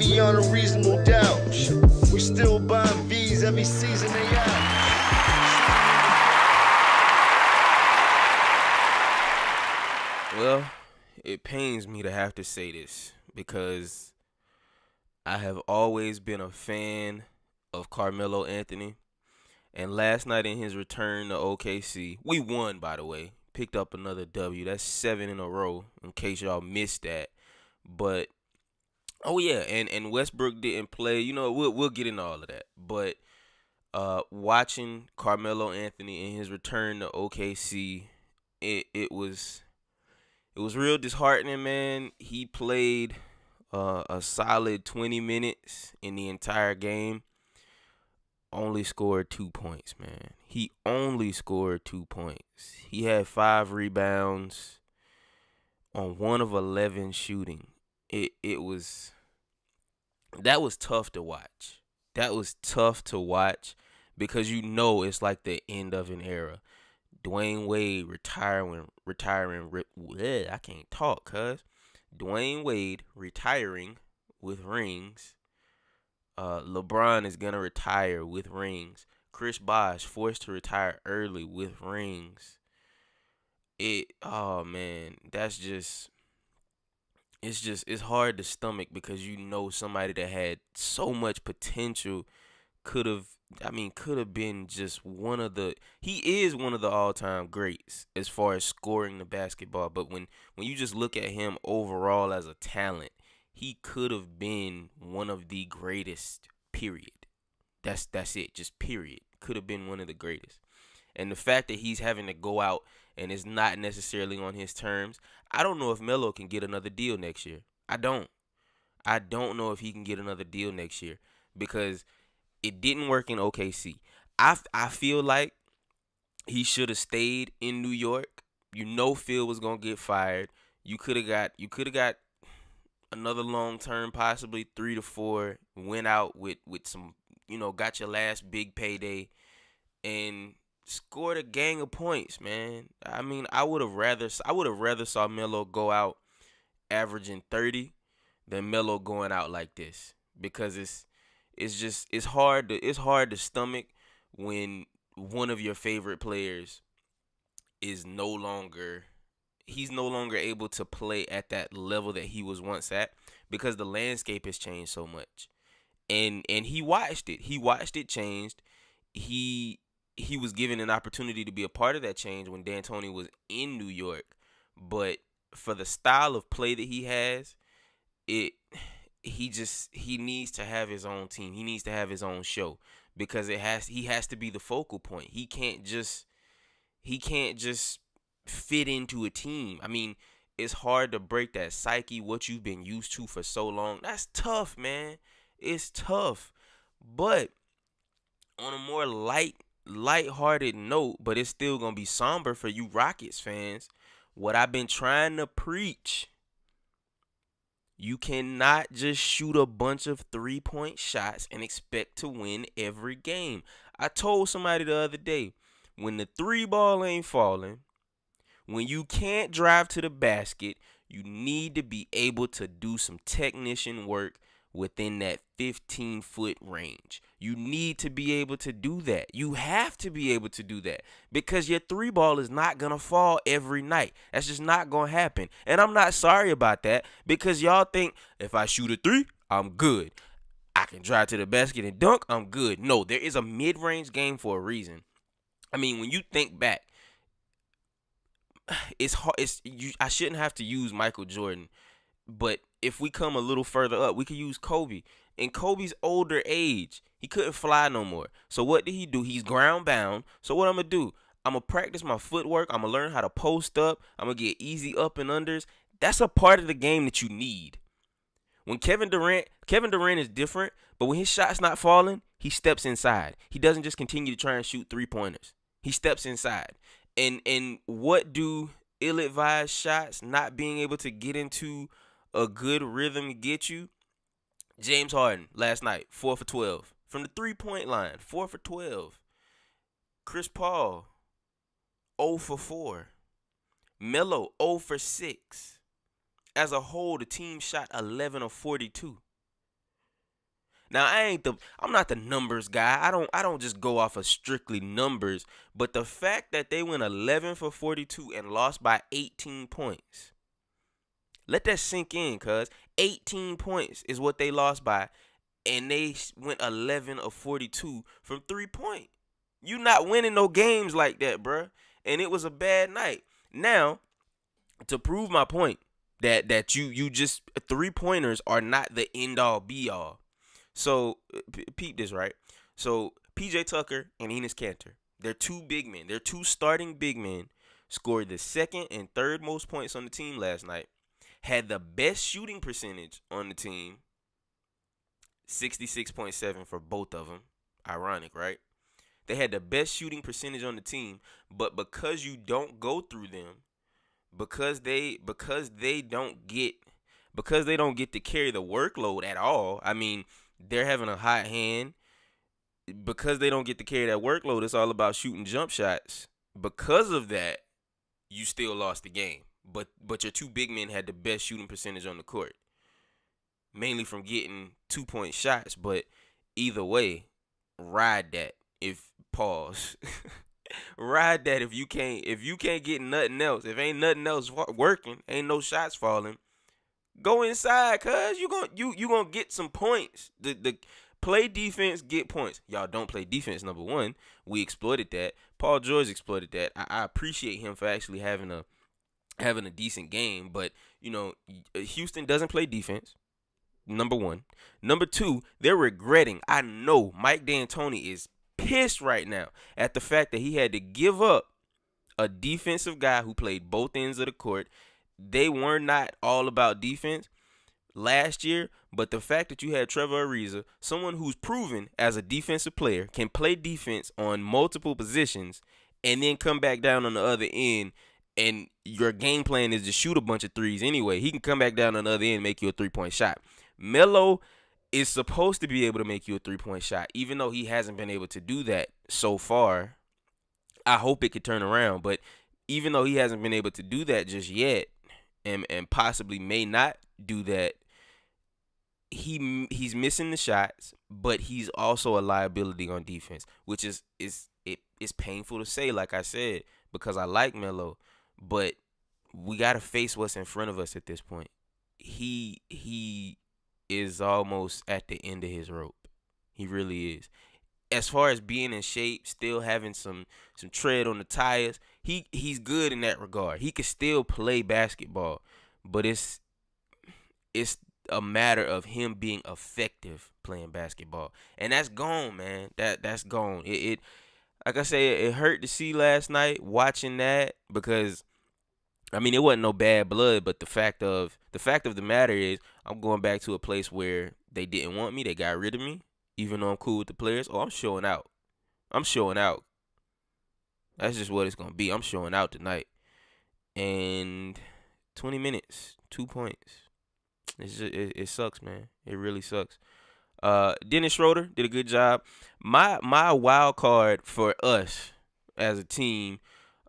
beyond a reasonable doubt. We still buying V's every season they out. Well, it pains me to have to say this because I have always been a fan of Carmelo Anthony. And last night in his return to OKC, we won, by the way. Picked up another W. That's 7 in a row, in case y'all missed that. But, oh yeah, and Westbrook didn't play. You know, we'll get into all of that. But watching Carmelo Anthony in his return to OKC, it was real disheartening, man. He played a solid 20 minutes in the entire game. Only scored 2 points, man. He only scored 2 points. He had 5 rebounds on 1 of 11 shooting. That was tough to watch. That was tough to watch because you know it's like the end of an era. Dwayne Wade retiring. I can't talk, cuz. Dwayne Wade retiring with rings. LeBron is gonna retire with rings. Chris Bosh forced to retire early with rings. Oh man, it's hard to stomach because you know somebody that had so much potential could have been just he is one of the all-time greats as far as scoring the basketball, but when you just look at him overall as a talent, he could have been one of the greatest, period. That's it, just period. Could have been one of the greatest. And the fact that he's having to go out and it's not necessarily on his terms, I don't know if Melo can get another deal next year. I don't know if he can get another deal next year because it didn't work in OKC. I feel like he should have stayed in New York. You know Phil was gonna get fired. You could have got another long term, possibly 3 to 4. Went out with some, got your last big payday and scored a gang of points, man. I mean, I would have rather saw Melo go out averaging 30 than Melo going out like this because it's hard to stomach when one of your favorite players is no longer able to play at that level that he was once at because the landscape has changed so much. And he watched it. He watched it changed. He was given an opportunity to be a part of that change when D'Antoni was in New York. But for the style of play that he has, he needs to have his own team. He needs to have his own show because he has to be the focal point. He can't just fit into a team. I mean, it's hard to break that psyche, what you've been used to for so long. That's tough, man. It's tough. But on a more light-hearted note, but it's still going to be somber for you Rockets fans, what I've been trying to preach, you cannot just shoot a bunch of 3-point shots and expect to win every game. I told somebody the other day, when the 3 ball ain't falling, when you can't drive to the basket, you need to be able to do some technician work within that 15-foot range. You need to be able to do that. You have to be able to do that because your 3 ball is not going to fall every night. That's just not going to happen. And I'm not sorry about that because y'all think if I shoot a 3, I'm good. I can drive to the basket and dunk, I'm good. No, there is a mid-range game for a reason. I mean, when you think back, it's hard. I shouldn't have to use Michael Jordan, but if we come a little further up, we could use Kobe. In Kobe's older age, he couldn't fly no more. So what did he do? He's ground bound. So what I'm gonna do? I'm gonna practice my footwork. I'm gonna learn how to post up. I'm gonna get easy up and unders. That's a part of the game that you need. When Kevin Durant is different, but when his shot's not falling, he steps inside. He doesn't just continue to try and shoot 3-pointers. He steps inside. And what do ill-advised shots, not being able to get into a good rhythm get you? James Harden last night, 4 for 12. From the 3-point line, 4 for 12. Chris Paul, 0 for 4. Melo, 0 for 6. As a whole, the team shot 11 of 42. Now I'm not the numbers guy. I don't just go off of strictly numbers, but the fact that they went 11 for 42 and lost by 18 points. Let that sink in, cuz 18 points is what they lost by, and they went 11 of 42 from 3-point. You not winning no games like that, bruh. And it was a bad night. Now, to prove my point that you just 3-pointers are not the end all be all. So peep this, right? So PJ Tucker and Enes Kanter, they're two big men. They're two starting big men. Scored the second and third most points on the team last night. Had the best shooting percentage on the team. 66.7 for both of them. Ironic, right? They had the best shooting percentage on the team, but because you don't go through them, because they don't get to carry the workload at all. I mean, they're having a hot hand. Because they don't get to carry that workload, it's all about shooting jump shots. Because of that, you still lost the game. But your two big men had the best shooting percentage on the court. Mainly from getting 2-point shots, but either way, ride that. If pause. Ride that if you can't get nothing else. If ain't nothing else working, ain't no shots falling. Go inside, cuz you gonna get some points. The play defense, get points. Y'all don't play defense, number one. We exploited that. Paul George exploited that. I appreciate him for actually having a decent game, but Houston doesn't play defense. Number one. Number two, they're regretting. I know Mike D'Antoni is pissed right now at the fact that he had to give up a defensive guy who played both ends of the court. They were not all about defense last year, but the fact that you had Trevor Ariza, someone who's proven as a defensive player, can play defense on multiple positions, and then come back down on the other end, and your game plan is to shoot a bunch of threes anyway. He can come back down on the other end and make you a 3-point shot. Melo is supposed to be able to make you a 3-point shot, even though he hasn't been able to do that so far. I hope it could turn around, but even though he hasn't been able to do that just yet, and possibly may not do that, he's missing the shots, but he's also a liability on defense, which is painful to say, like I said, because I like Melo, but we got to face what's in front of us at this point. He is almost at the end of his rope. He really is. As far as being in shape, still having some tread on the tires, he's good in that regard. He can still play basketball, but it's a matter of him being effective playing basketball, and that's gone, man. That's gone. It like I say, it hurt to see last night watching that, because I mean, it wasn't no bad blood, but the fact of the matter is, I'm going back to a place where they didn't want me. They got rid of me, even though I'm cool with the players. Oh, I'm showing out. That's just what it's gonna be. I'm showing out tonight. And 20 minutes, 2 points. It sucks, man. It really sucks. Dennis Schroeder did a good job. My wild card for us as a team,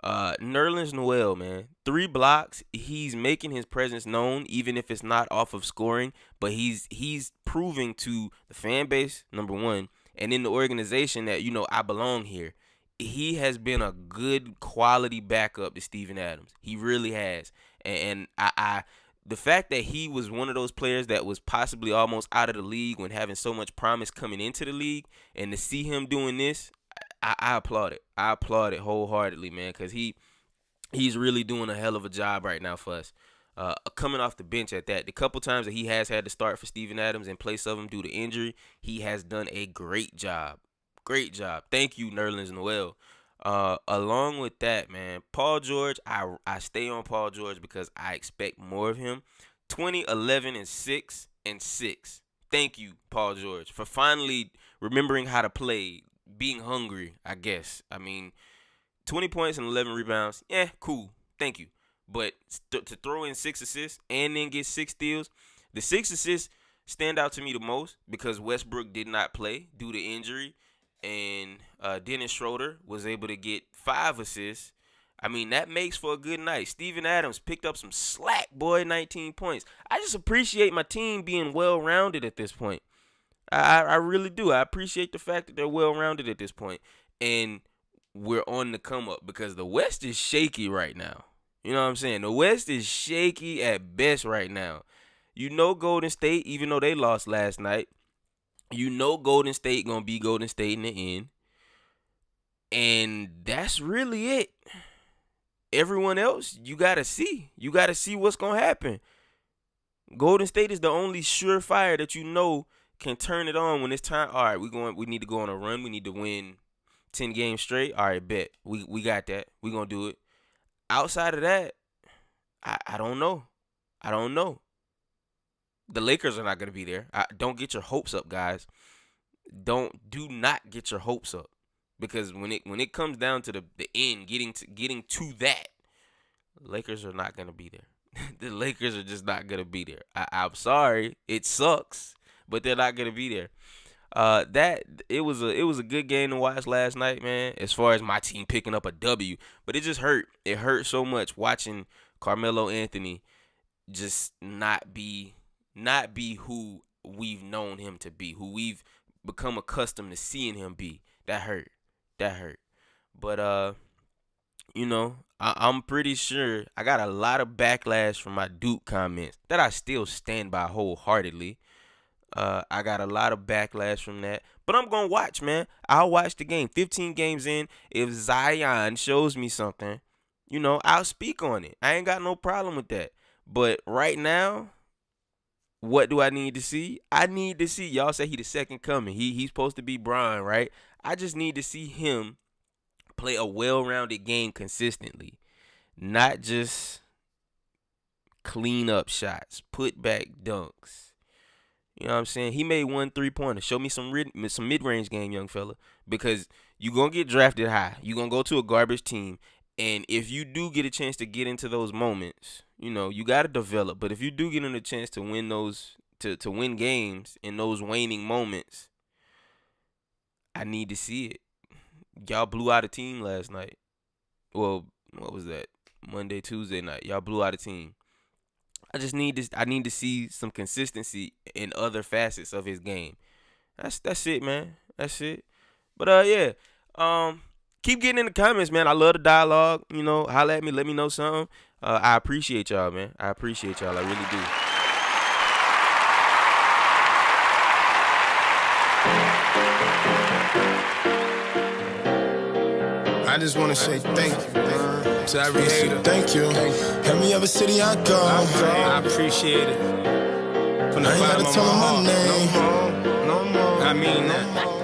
Nerlens Noel, man. 3 blocks. He's making his presence known, even if it's not off of scoring. But he's proving to the fan base, number one, and in the organization that, I belong here. He has been a good quality backup to Steven Adams. He really has. And I the fact that he was one of those players that was possibly almost out of the league when having so much promise coming into the league, and to see him doing this, I applaud it. I applaud it wholeheartedly, man, because he's really doing a hell of a job right now for us. Coming off the bench at that, the couple times that he has had to start for Steven Adams in place of him due to injury, he has done a great job. Great job. Thank you, Nerlens Noel. Along with that, man, Paul George, I stay on Paul George because I expect more of him. 20, 11, and 6. Thank you, Paul George, for finally remembering how to play, being hungry, I guess. I mean, 20 points and 11 rebounds, cool. Thank you. But to throw in 6 assists and then get 6 steals, the 6 assists stand out to me the most because Westbrook did not play due to injury. And Dennis Schroeder was able to get 5 assists. I mean, that makes for a good night. Steven Adams picked up some slack, boy, 19 points. I just appreciate my team being well-rounded at this point. I really do. I appreciate the fact that they're well-rounded at this point. And we're on the come up because the West is shaky right now. You know what I'm saying? The West is shaky at best right now. You know Golden State, even though they lost last night, you know Golden State going to be Golden State in the end. And that's really it. Everyone else, you got to see. You got to see what's going to happen. Golden State is the only surefire that you know can turn it on when it's time. All right, we need to go on a run. We need to win 10 games straight. All right, bet. We got that. We going to do it. Outside of that, I don't know. I don't know. The Lakers are not going to be there. Don't get your hopes up, guys. Do not get your hopes up. Because when it comes down to the end, getting to that, the Lakers are not going to be there. The Lakers are just not going to be there. I'm sorry. It sucks, but they're not going to be there. It was a good game to watch last night, man, as far as my team picking up a W. But it just hurt. It hurt so much watching Carmelo Anthony just not be who we've known him to be, who we've become accustomed to seeing him be. That hurt. But I'm pretty sure I got a lot of backlash from my Duke comments that I still stand by wholeheartedly. I got a lot of backlash from that. But I'm going to watch, man. I'll watch the game. 15 games in, if Zion shows me something, I'll speak on it. I ain't got no problem with that. But right now, what do I need to see? I need to see. Y'all say he the second coming. He's supposed to be Bron, right? I just need to see him play a well-rounded game consistently. Not just clean up shots, put back dunks. You know what I'm saying? He made one 3-pointer. Show me some mid-range game, young fella. Because you're going to get drafted high. You're going to go to a garbage team. And if you do get a chance to get into those moments, you got to develop. But if you do get in a chance to win those, to win games in those waning moments, I need to see it. Y'all blew out a team last night. Well, what was that? Monday, Tuesday night. Y'all blew out a team. I need to see some consistency in other facets of his game. That's it, man. That's it. But yeah. Keep getting in the comments, man. I love the dialogue. Holla at me. Let me know something. I appreciate y'all, man. I appreciate y'all. I really do. I just want to say thank you, man. To every hater. Thank you. Every other city I go. I appreciate it. From the bottom of my heart. No more. I mean that.